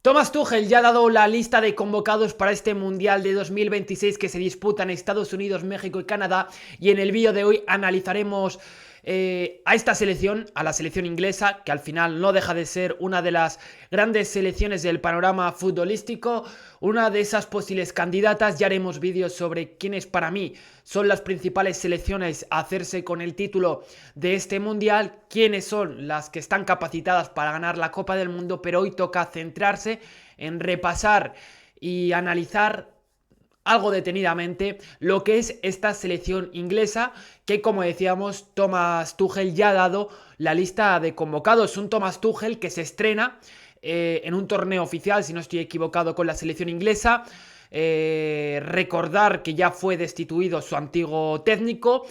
Thomas Tuchel ya ha dado la lista de convocados para este Mundial de 2026 que se disputa en Estados Unidos, México y Canadá, y en el vídeo de hoy analizaremos a esta selección, a la selección inglesa, que al final no deja de ser una de las grandes selecciones del panorama futbolístico, una de esas posibles candidatas. Ya haremos vídeos sobre quiénes para mí son las principales selecciones a hacerse con el título de este Mundial, quiénes son las que están capacitadas para ganar la Copa del Mundo, pero hoy toca centrarse en repasar y analizar algo detenidamente lo que es esta selección inglesa, que como decíamos, Thomas Tuchel ya ha dado la lista de convocados. Un Thomas Tuchel que se estrena en un torneo oficial, si no estoy equivocado, con la selección inglesa. Recordar que ya fue destituido su antiguo técnico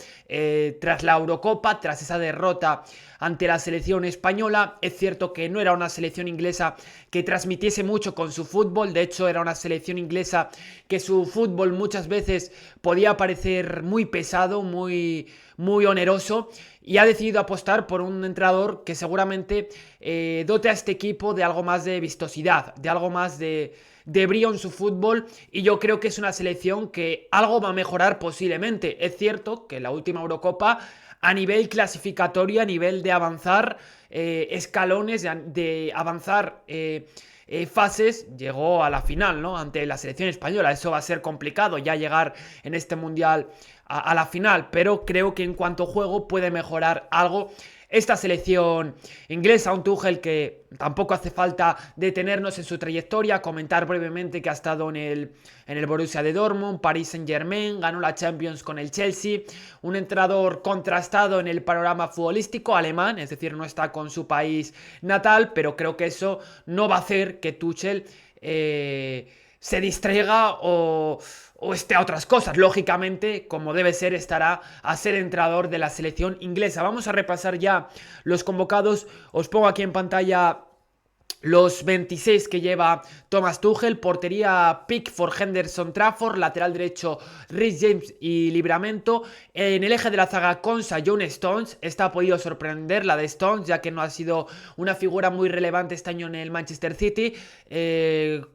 tras la Eurocopa, tras esa derrota ante la selección española. Es cierto que no era una selección inglesa que transmitiese mucho con su fútbol, de hecho era una selección inglesa que su fútbol muchas veces podía parecer muy pesado, muy oneroso, y ha decidido apostar por un entrenador que seguramente dote a este equipo de algo más de vistosidad, de algo más de brío en su fútbol, y yo creo que es una selección que algo va a mejorar posiblemente. Es cierto que la última Eurocopa, a nivel clasificatorio, a nivel de avanzar escalones, de avanzar fases, llegó a la final, ¿no? Ante la selección española. Eso va a ser complicado ya llegar en este Mundial a la final, pero creo que en cuanto a juego puede mejorar algo esta selección inglesa. Un Tuchel que tampoco hace falta detenernos en su trayectoria, comentar brevemente que ha estado en el Borussia de Dortmund, Paris Saint-Germain, ganó la Champions con el Chelsea, un entrenador contrastado en el panorama futbolístico alemán, es decir, no está con su país natal, pero creo que eso no va a hacer que Tuchel se distraiga o esté a otras cosas. Lógicamente, como debe ser, estará a ser entrenador de la selección inglesa. Vamos a repasar ya los convocados. Os pongo aquí en pantalla los 26 que lleva Thomas Tuchel. Portería: Pickford, Henderson, Trafford. Lateral derecho: Reece James y Livramento. En el eje de la zaga: Konsa, John Stones. Esta ha podido sorprender, la de Stones, ya que no ha sido una figura muy relevante este año en el Manchester City.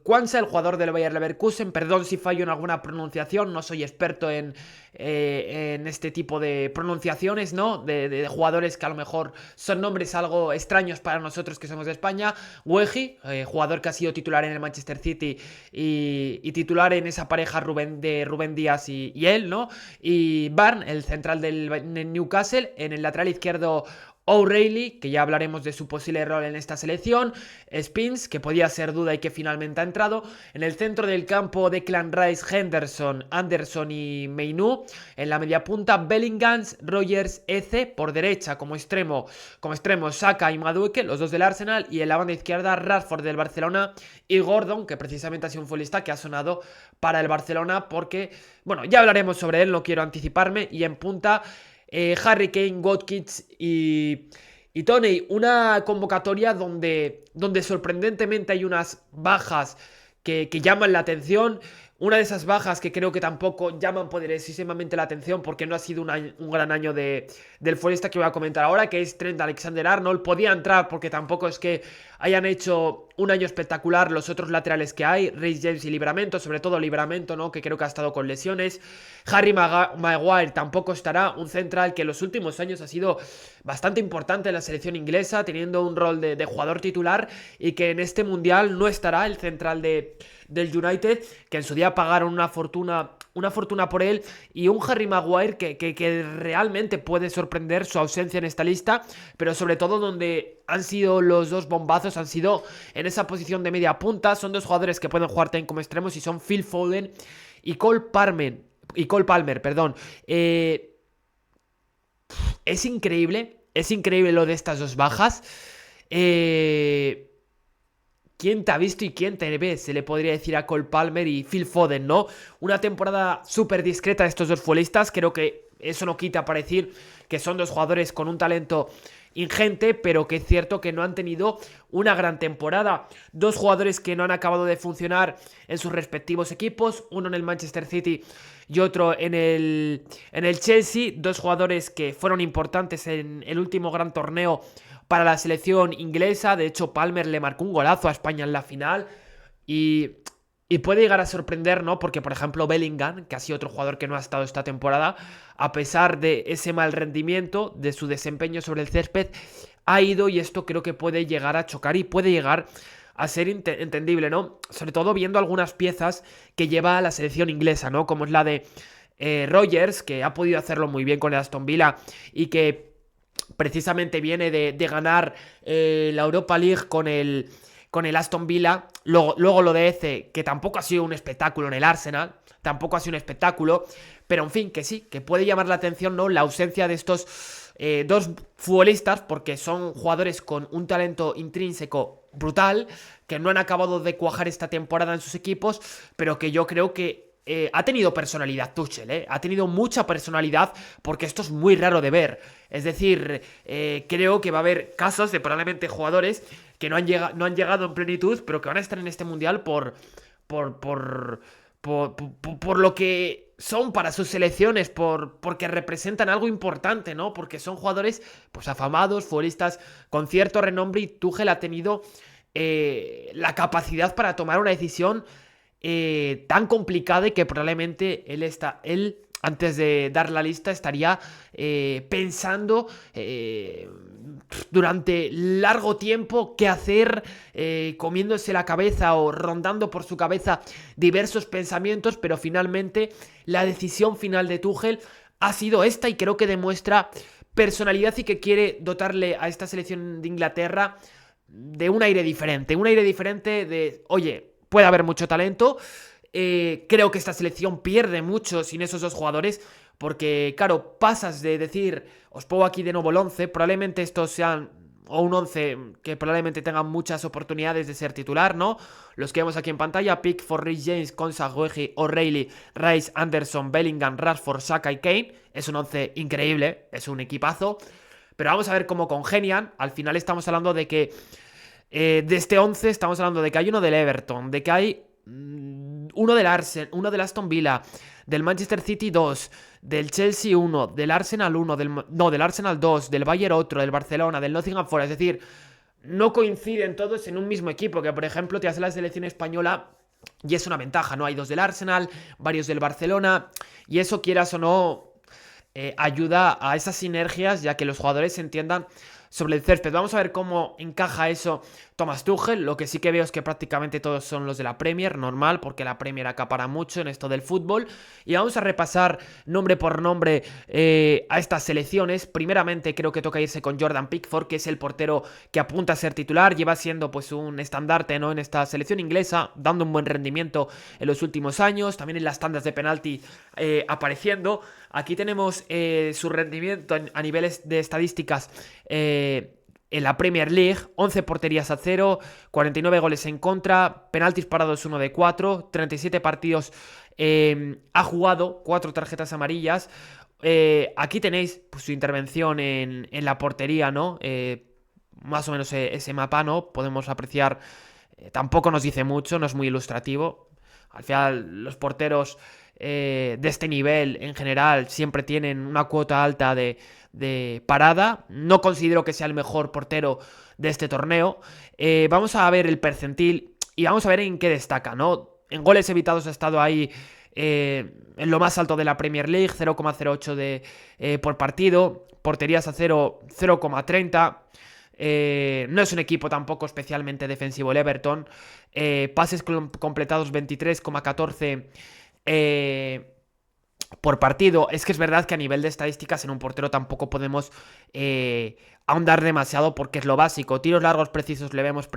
Quansah, el jugador del Bayer Leverkusen. Perdón si fallo en alguna pronunciación, no soy experto en este tipo de pronunciaciones, ¿no? De jugadores que a lo mejor son nombres algo extraños para nosotros que somos de España. Wehi, jugador que ha sido titular en el Manchester City y titular en esa pareja de Rubén Díaz y él, ¿no? Y Barnes, el central del Newcastle. En el lateral izquierdo, O'Reilly, que ya hablaremos de su posible rol en esta selección. Spence, que podía ser duda y que finalmente ha entrado. En el centro del campo, Declan Rice, Henderson, Anderson y Mainoo. En la media punta, Bellingham, Rogers, Eze. Por derecha, como extremo, Saka y Madueke, los dos del Arsenal. Y en la banda izquierda, Rashford del Barcelona y Gordon, que precisamente ha sido un futbolista que ha sonado para el Barcelona porque, bueno, ya hablaremos sobre él, no quiero anticiparme. Y en punta, Harry Kane, Watkins y Toney. Una convocatoria donde sorprendentemente hay unas bajas que llaman la atención. Una de esas bajas que creo que tampoco llaman poderosísimamente la atención porque no ha sido un gran año del futbolista que voy a comentar ahora, que es Trent Alexander-Arnold. Podía entrar porque tampoco es que hayan hecho un año espectacular los otros laterales que hay, Reece James y Livramento, sobre todo Livramento, ¿no? Que creo que ha estado con lesiones. Harry Maguire tampoco estará, un central que en los últimos años ha sido bastante importante en la selección inglesa, teniendo un rol de jugador titular, y que en este Mundial no estará, el central del United, que en su día pagaron una fortuna por él. Y un Harry Maguire que realmente puede sorprender su ausencia en esta lista, pero sobre todo donde han sido los dos bombazos, han sido en esa posición de media punta. Son dos jugadores que pueden jugar también como extremos y son Phil Foden y Cole Palmer, perdón. Es increíble lo de estas dos bajas. ¿Quién te ha visto y quién te ve? Se le podría decir a Cole Palmer y Phil Foden, ¿no? Una temporada súper discreta de estos dos futbolistas. Creo que eso no quita para decir que son dos jugadores con un talento ingente, pero que es cierto que no han tenido una gran temporada. Dos jugadores que no han acabado de funcionar en sus respectivos equipos, uno en el Manchester City y otro en el Chelsea. Dos jugadores que fueron importantes en el último gran torneo para la selección inglesa. De hecho, Palmer le marcó un golazo a España en la final. y, y puede llegar a sorprender, ¿no? Porque, por ejemplo, Bellingham, que ha sido otro jugador que no ha estado esta temporada, a pesar de ese mal rendimiento, de su desempeño sobre el césped, ha ido, y esto creo que puede llegar a chocar y puede llegar a ser entendible, ¿no? Sobre todo viendo algunas piezas que lleva la selección inglesa, ¿no? Como es la de Rogers, que ha podido hacerlo muy bien con el Aston Villa y que precisamente viene de ganar la Europa League con el Aston Villa. Luego lo de Eze, que tampoco ha sido un espectáculo en el Arsenal, tampoco ha sido un espectáculo, pero en fin, que sí, que puede llamar la atención, ¿no? La ausencia de estos dos futbolistas, porque son jugadores con un talento intrínseco brutal, que no han acabado de cuajar esta temporada en sus equipos, pero que yo creo que ha tenido personalidad Tuchel, ha tenido mucha personalidad, porque esto es muy raro de ver. Es decir, creo que va a haber casos de probablemente jugadores que no han llegado en plenitud, pero que van a estar en este mundial por lo que son para sus selecciones, porque representan algo importante, ¿no? Porque son jugadores pues afamados, futbolistas con cierto renombre, y Tuchel ha tenido la capacidad para tomar una decisión tan complicada, y que probablemente él antes de dar la lista estaría pensando durante largo tiempo qué hacer, comiéndose la cabeza o rondando por su cabeza diversos pensamientos, pero finalmente la decisión final de Tuchel ha sido esta, y creo que demuestra personalidad y que quiere dotarle a esta selección de Inglaterra de un aire diferente de, oye, puede haber mucho talento. Creo que esta selección pierde mucho sin esos dos jugadores, porque, claro, pasas de decir, os pongo aquí de nuevo el 11, probablemente estos sean, o un 11 que probablemente tengan muchas oportunidades de ser titular, ¿no? Los que vemos aquí en pantalla: Pickford, Reece James, Konsa, Guehi, O'Reilly, Rice, Anderson, Bellingham, Rashford, Saka y Kane. Es un 11 increíble, es un equipazo, pero vamos a ver cómo congenian. Al final estamos hablando de que de este 11 estamos hablando de que hay uno del Everton, de que hay uno del Arsenal, uno del Aston Villa, del Manchester City 2, del Chelsea 1, del Arsenal 1, del Arsenal 2, del Bayern otro, del Barcelona, del Nottingham Forest. Es decir, no coinciden todos en un mismo equipo, que por ejemplo te hace la selección española y es una ventaja, ¿no? Hay dos del Arsenal, varios del Barcelona, y eso, quieras o no, ayuda a esas sinergias, ya que los jugadores se entiendan sobre el césped. Vamos a ver cómo encaja eso Thomas Tuchel. Lo que sí que veo es que prácticamente todos son los de la Premier, normal, porque la Premier acapara mucho en esto del fútbol. Y vamos a repasar nombre por nombre a estas selecciones. Primeramente creo que toca irse con Jordan Pickford, que es el portero que apunta a ser titular. Lleva siendo pues un estandarte, ¿no?, en esta selección inglesa, dando un buen rendimiento en los últimos años. También en las tandas de penalti apareciendo. Aquí tenemos su rendimiento a niveles de estadísticas en la Premier League: 11 porterías a 0, 49 goles en contra, penaltis parados 1 de 4, 37 partidos ha jugado, 4 tarjetas amarillas. Aquí tenéis pues, su intervención en la portería, ¿no? Más o menos ese mapa, ¿no? Podemos apreciar, tampoco nos dice mucho, no es muy ilustrativo. Al final, los porteros de este nivel en general siempre tienen una cuota alta de parada. No considero que sea el mejor portero de este torneo. Vamos a ver el percentil y vamos a ver en qué destaca, ¿no? En goles evitados ha estado ahí en lo más alto de la Premier League, 0,08 por partido. Porterías a 0, 0,30. No es un equipo tampoco especialmente defensivo el Everton. Pases completados 23,14 por partido. Es que es verdad que a nivel de estadísticas en un portero tampoco podemos ahondar demasiado, porque es lo básico. Tiros largos precisos le vemos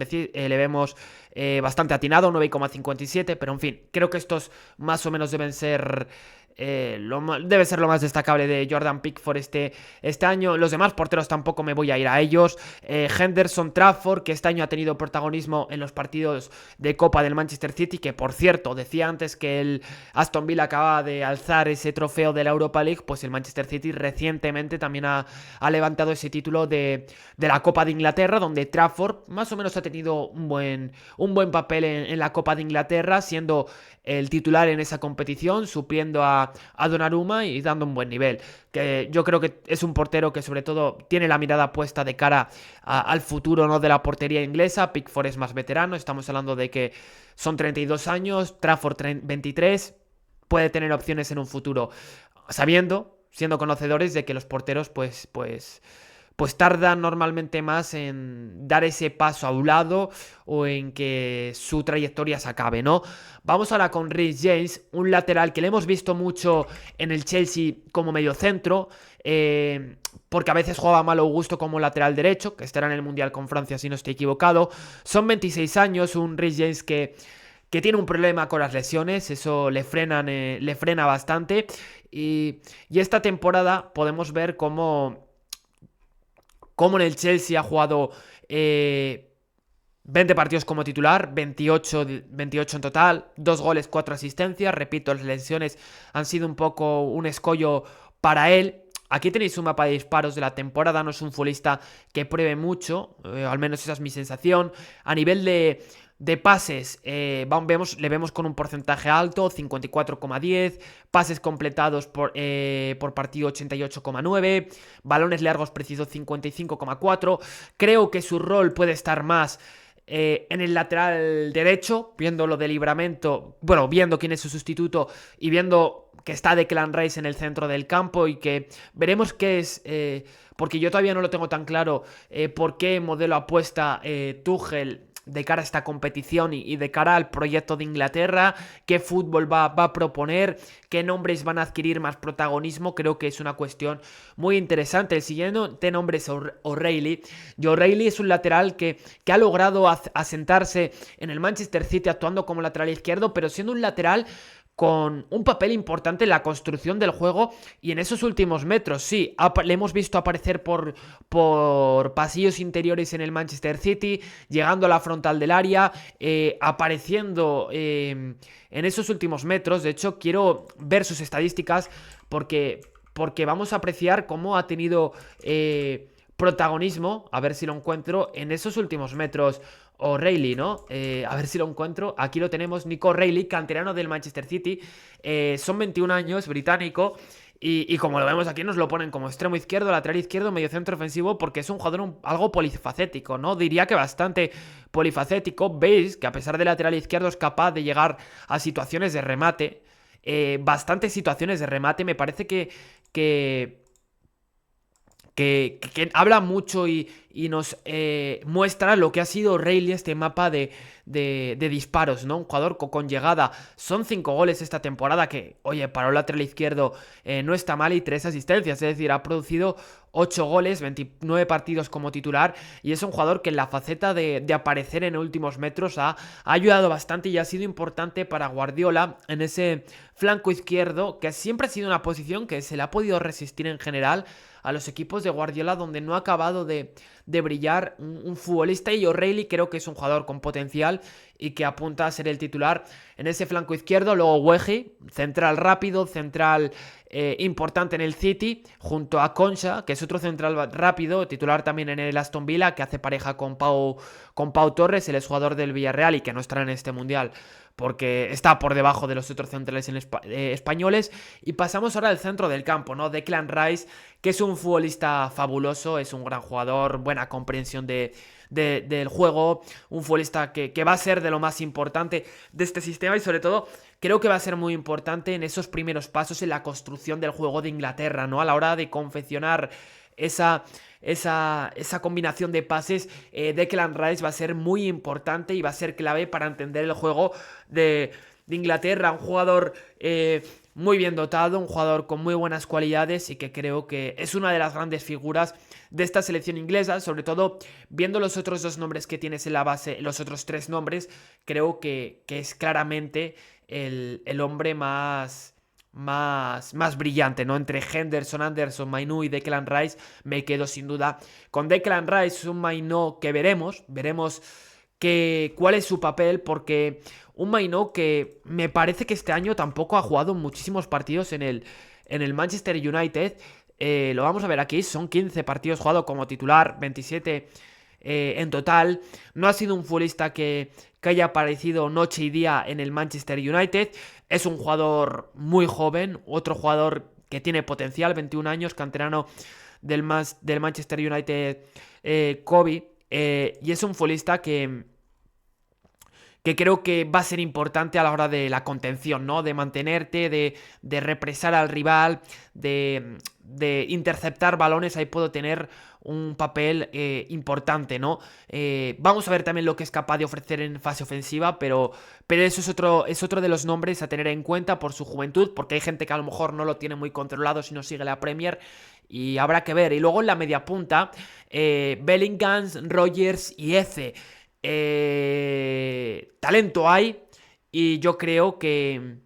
bastante atinado, 9,57, pero en fin, creo que estos más o menos deben ser debe ser lo más destacable de Jordan Pickford este año. Los demás porteros tampoco me voy a ir a ellos. Henderson, Trafford, que este año ha tenido protagonismo en los partidos de Copa del Manchester City, que por cierto, decía antes que el Aston Villa acaba de alzar ese trofeo de la Europa League, pues el Manchester City recientemente también ha levantado ese título de la Copa de Inglaterra, donde Trafford más o menos ha tenido un buen papel en la Copa de Inglaterra, siendo el titular en esa competición, supliendo a a Donnarumma y dando un buen nivel. Que yo creo que es un portero que sobre todo tiene la mirada puesta de cara al futuro, ¿no?, de la portería inglesa. Pickford es más veterano, estamos hablando de que son 32 años, Trafford 23, puede tener opciones en un futuro, siendo conocedores de que los porteros pues tardan normalmente más en dar ese paso a un lado o en que su trayectoria se acabe, ¿no? Vamos ahora con Reece James, un lateral que le hemos visto mucho en el Chelsea como mediocentro, porque a veces jugaba Malo Gusto como lateral derecho, que estará en el Mundial con Francia si no estoy equivocado. Son 26 años, un Reece James que tiene un problema con las lesiones, eso le frena bastante. Y esta temporada podemos ver cómo en el Chelsea ha jugado 20 partidos como titular, 28 en total, 2 goles, 4 asistencias. Repito, las lesiones han sido un poco un escollo para él. Aquí tenéis un mapa de disparos de la temporada, no es un futbolista que pruebe mucho, al menos esa es mi sensación. A nivel de pases, le vemos con un porcentaje alto, 54,10, pases completados por partido 88,9, balones largos precisos 55,4. Creo que su rol puede estar más en el lateral derecho, viendo lo de Livramento, bueno, viendo quién es su sustituto y viendo que está Declan Rice en el centro del campo y que veremos qué es, porque yo todavía no lo tengo tan claro, por qué modelo apuesta Tuchel de cara a esta competición y de cara al proyecto de Inglaterra, qué fútbol va a proponer, qué nombres van a adquirir más protagonismo. Creo que es una cuestión muy interesante. El siguiente nombre es O'Reilly. Y O'Reilly es un lateral que ha logrado asentarse en el Manchester City actuando como lateral izquierdo, pero siendo un lateral con un papel importante en la construcción del juego y en esos últimos metros. Sí, le hemos visto aparecer por pasillos interiores en el Manchester City, llegando a la frontal del área, apareciendo en esos últimos metros. De hecho, quiero ver sus estadísticas porque vamos a apreciar cómo ha tenido protagonismo, a ver si lo encuentro, en esos últimos metros. O'Reilly, ¿no? A ver si lo encuentro. Aquí lo tenemos, Nico O'Reilly, canterano del Manchester City. Son 21 años, británico. Y como lo vemos aquí, nos lo ponen como extremo izquierdo, lateral izquierdo, mediocentro ofensivo, porque es un jugador algo polifacético, ¿no? Diría que bastante polifacético. Veis que a pesar de lateral izquierdo es capaz de llegar a situaciones de remate. Bastantes situaciones de remate. Me parece que habla mucho y nos muestra lo que ha sido O'Reilly, este mapa de disparos, ¿no? Un jugador con llegada. Son 5 goles esta temporada que, oye, para un lateral izquierdo no está mal, y 3 asistencias. Es decir, ha producido 8 goles, 29 partidos como titular, y es un jugador que en la faceta de aparecer en últimos metros ha ayudado bastante y ha sido importante para Guardiola en ese flanco izquierdo, que siempre ha sido una posición que se le ha podido resistir en general a los equipos de Guardiola, donde no ha acabado de brillar un futbolista. Y O'Reilly creo que es un jugador con potencial y que apunta a ser el titular en ese flanco izquierdo. Luego Wehi, central rápido, central importante en el City, junto a Concha, que es otro central rápido, titular también en el Aston Villa, que hace pareja con Pau Torres, el exjugador del Villarreal y que no estará en este Mundial porque está por debajo de los otros centrales españoles. Y pasamos ahora al centro del campo, ¿no? Declan Rice, que es un futbolista fabuloso, es un gran jugador, buena comprensión del juego, un futbolista que va a ser de lo más importante de este sistema y sobre todo creo que va a ser muy importante en esos primeros pasos en la construcción del juego de Inglaterra, ¿no? A la hora de confeccionar esa combinación de pases. Declan Rice va a ser muy importante y va a ser clave para entender el juego de Inglaterra. Un jugador muy bien dotado, un jugador con muy buenas cualidades y que creo que es una de las grandes figuras de esta selección inglesa. Sobre todo viendo los otros 2 nombres que tienes en la base, los otros 3 nombres, creo que es claramente el hombre más brillante, ¿no? Entre Henderson, Anderson, Mainoo y Declan Rice me quedo sin duda con Declan Rice. Un Mainoo que veremos cuál es su papel, porque un Mainoo que me parece que este año tampoco ha jugado muchísimos partidos en el Manchester United. Lo vamos a ver aquí, son 15 partidos jugados como titular, 27 en total. No ha sido un futbolista que que haya aparecido noche y día en el Manchester United. Es un jugador muy joven, otro jugador que tiene potencial, 21 años, canterano del Manchester United, Kobe, y es un futbolista que creo que va a ser importante a la hora de la contención, ¿no? De mantenerte, de represar al rival, de interceptar balones. Ahí puedo tener un papel importante, ¿no? Vamos a ver también lo que es capaz de ofrecer en fase ofensiva, pero eso es otro de los nombres a tener en cuenta por su juventud, porque hay gente que a lo mejor no lo tiene muy controlado si no sigue la Premier, y habrá que ver. Y luego en la media punta, Bellingham, Rogers y Eze. Talento hay, y yo creo que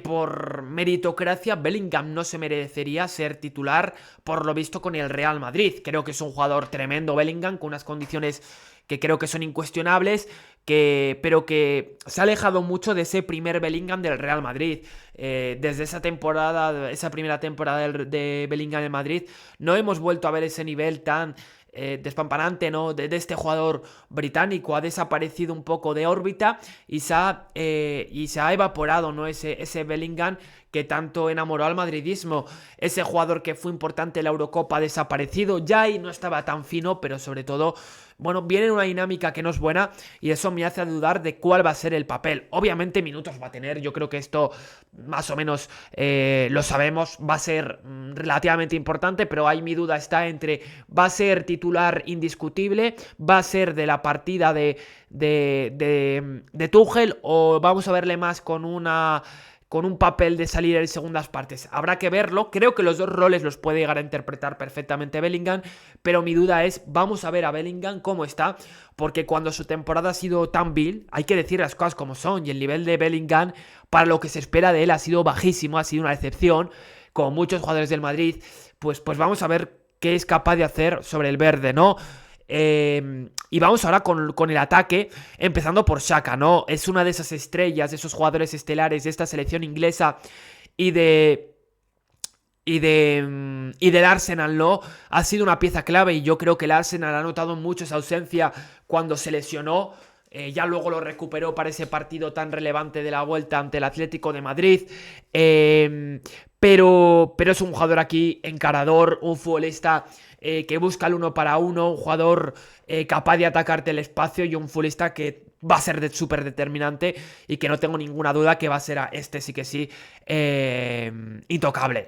por meritocracia Bellingham no se merecería ser titular, por lo visto, con el Real Madrid. Creo que es un jugador tremendo Bellingham, con unas condiciones que creo que son incuestionables, pero que se ha alejado mucho de ese primer Bellingham del Real Madrid. Desde esa temporada, esa primera temporada de Bellingham en Madrid, no hemos vuelto a ver ese nivel tan despampanante, ¿no? De este jugador británico. Ha desaparecido un poco de órbita y se ha evaporado, ¿no? Ese Bellingham que tanto enamoró al madridismo. Ese jugador que fue importante en la Eurocopa ha desaparecido ya, y no estaba tan fino, pero sobre todo, bueno, viene en una dinámica que no es buena, y eso me hace dudar de cuál va a ser el papel. Obviamente minutos va a tener, yo creo que esto más o menos lo sabemos, va a ser relativamente importante, pero ahí mi duda está entre: va a ser titular indiscutible, va a ser de la partida de Tuchel, o vamos a verle más con un papel de salir en segundas partes. Habrá que verlo. Creo que los dos roles los puede llegar a interpretar perfectamente Bellingham, pero mi duda es: vamos a ver a Bellingham cómo está, porque cuando su temporada ha sido tan vil, hay que decir las cosas como son, y el nivel de Bellingham, para lo que se espera de él, ha sido bajísimo, ha sido una decepción, como muchos jugadores del Madrid. Pues vamos a ver qué es capaz de hacer sobre el verde, ¿no? Y vamos ahora con el ataque, empezando por Xhaka, ¿no? Es una de esas estrellas, de esos jugadores estelares de esta selección inglesa y del Arsenal, ¿no? Ha sido una pieza clave, y yo creo que el Arsenal ha notado mucho esa ausencia cuando se lesionó. Ya luego lo recuperó para ese partido tan relevante de la vuelta ante el Atlético de Madrid. Pero es un jugador aquí encarador, un futbolista que busca el uno para uno, un jugador capaz de atacarte el espacio, y un futbolista que va a ser súper determinante, y que no tengo ninguna duda que va a ser sí que sí, intocable,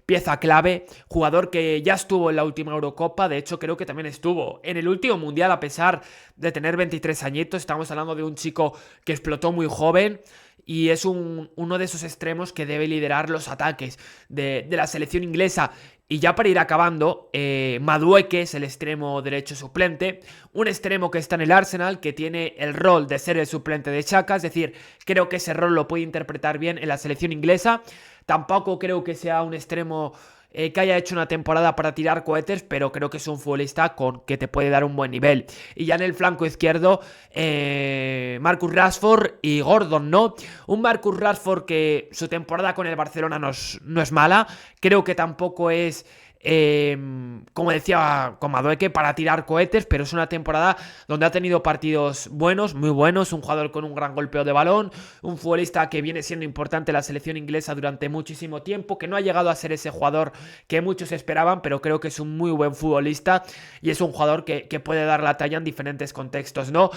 pieza clave, jugador que ya estuvo en la última Eurocopa. De hecho, creo que también estuvo en el último Mundial, a pesar de tener 23 añitos. Estamos hablando de un chico que explotó muy joven, y es uno de esos extremos que debe liderar los ataques de la selección inglesa. Y ya para ir acabando, Madueke es el extremo derecho suplente, un extremo que está en el Arsenal, que tiene el rol de ser el suplente de Xhaka, es decir, creo que ese rol lo puede interpretar bien en la selección inglesa. Tampoco creo que sea un extremo que haya hecho una temporada para tirar cohetes, pero creo que es un futbolista que te puede dar un buen nivel. Y ya en el flanco izquierdo, Marcus Rashford y Gordon, ¿no? Un Marcus Rashford que su temporada con el Barcelona no es mala. Creo que tampoco es, como decía con Madueke, para tirar cohetes, pero es una temporada donde ha tenido partidos buenos, muy buenos, un jugador con un gran golpeo de balón, un futbolista que viene siendo importante en la selección inglesa durante muchísimo tiempo, que no ha llegado a ser ese jugador que muchos esperaban, pero creo que es un muy buen futbolista, y es un jugador que puede dar la talla en diferentes contextos, ¿no?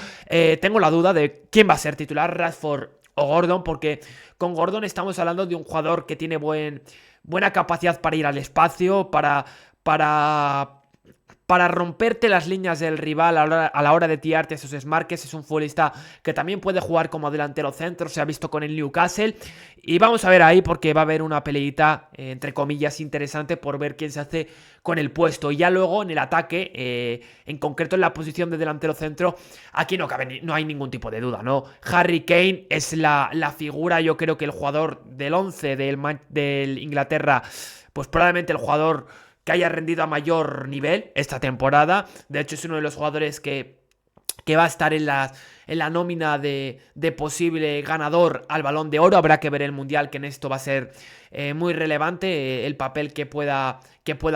Tengo la duda de quién va a ser titular, Rashford o Gordon, porque con Gordon estamos hablando de un jugador que tiene buena capacidad para ir al espacio, para romperte las líneas del rival a la hora de tirarte esos desmarques. Es un futbolista que también puede jugar como delantero centro, se ha visto con el Newcastle, y vamos a ver ahí, porque va a haber una peleita, entre comillas, interesante por ver quién se hace con el puesto. Y ya luego en el ataque, en concreto en la posición de delantero centro, aquí no hay ningún tipo de duda, ¿no? Harry Kane es la figura, yo creo que el jugador del 11 del Inglaterra, pues probablemente el jugador que haya rendido a mayor nivel esta temporada. De hecho, es uno de los jugadores que va a estar en en la nómina de posible ganador al Balón de Oro. Habrá que ver el Mundial, que en esto va a ser muy relevante, el papel que pueda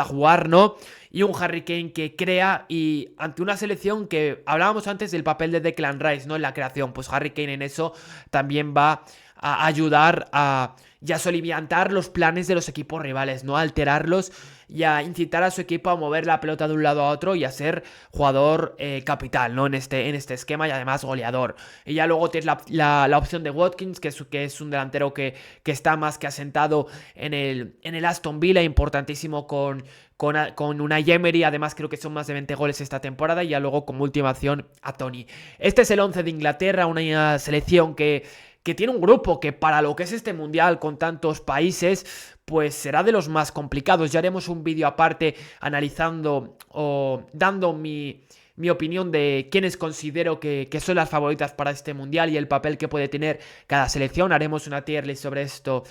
jugar, ¿no? Y un Harry Kane que crea, y ante una selección que hablábamos antes del papel de Declan Rice, ¿no? En la creación, pues Harry Kane en eso también va a ayudar a ya soliviantar los planes de los equipos rivales, no a alterarlos, y a incitar a su equipo a mover la pelota de un lado a otro y a ser jugador capital, ¿no? En este esquema, y además goleador. Y ya luego tienes la opción de Watkins, que es un delantero que está más que asentado en el Aston Villa, importantísimo con Unai Emery. Además creo que son más de 20 goles esta temporada. Y ya luego como última opción a Tony. Este es el 11 de Inglaterra, una selección que tiene un grupo que para lo que es este mundial con tantos países, pues será de los más complicados. Ya haremos un vídeo aparte analizando o dando mi opinión de quiénes considero que son las favoritas para este mundial y el papel que puede tener cada selección. Haremos una tier list sobre esto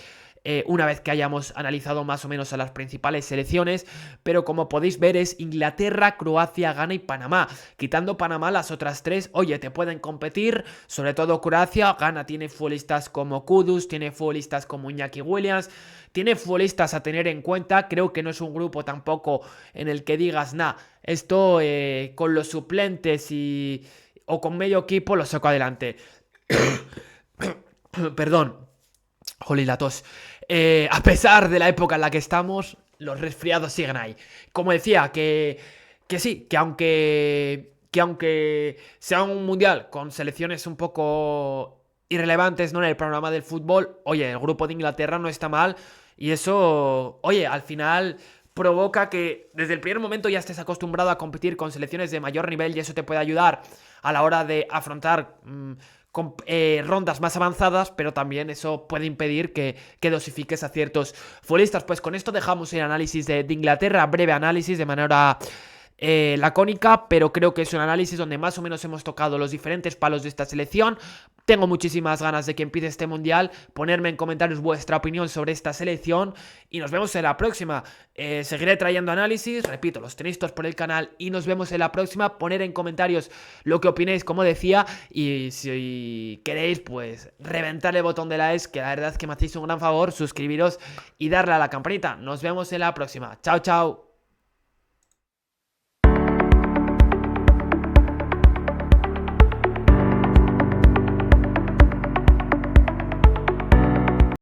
una vez que hayamos analizado más o menos a las principales selecciones, pero como podéis ver es Inglaterra, Croacia, Ghana y Panamá. Quitando Panamá, las otras tres, oye, te pueden competir, sobre todo Croacia. Ghana tiene futbolistas como Kudus, tiene futbolistas como Iñaki Williams, tiene futbolistas a tener en cuenta. Creo que no es un grupo tampoco en el que digas, nah, esto con los suplentes o con medio equipo lo saco adelante. Perdón. Jolly, la tos. A pesar de la época en la que estamos, los resfriados siguen ahí. Como decía, que sí, que aunque sea un mundial con selecciones un poco irrelevantes, ¿no?, en el panorama del fútbol, oye, el grupo de Inglaterra no está mal. Y eso, oye, al final provoca que desde el primer momento ya estés acostumbrado a competir con selecciones de mayor nivel, y eso te puede ayudar a la hora de afrontar con rondas más avanzadas, pero también eso puede impedir que dosifiques a ciertos futbolistas. Pues con esto dejamos el análisis de Inglaterra, breve análisis de manera lacónica, pero creo que es un análisis donde más o menos hemos tocado los diferentes palos de esta selección. Tengo muchísimas ganas de que empiece este mundial. Ponerme en comentarios vuestra opinión sobre esta selección y nos vemos en la próxima. Seguiré trayendo análisis, repito, los tenéis todos por el canal, y nos vemos en la próxima. Poner en comentarios lo que opinéis, como decía, y si queréis, pues reventar el botón de likes, que la verdad es que me hacéis un gran favor, suscribiros y darle a la campanita. Nos vemos en la próxima. Chao, chao.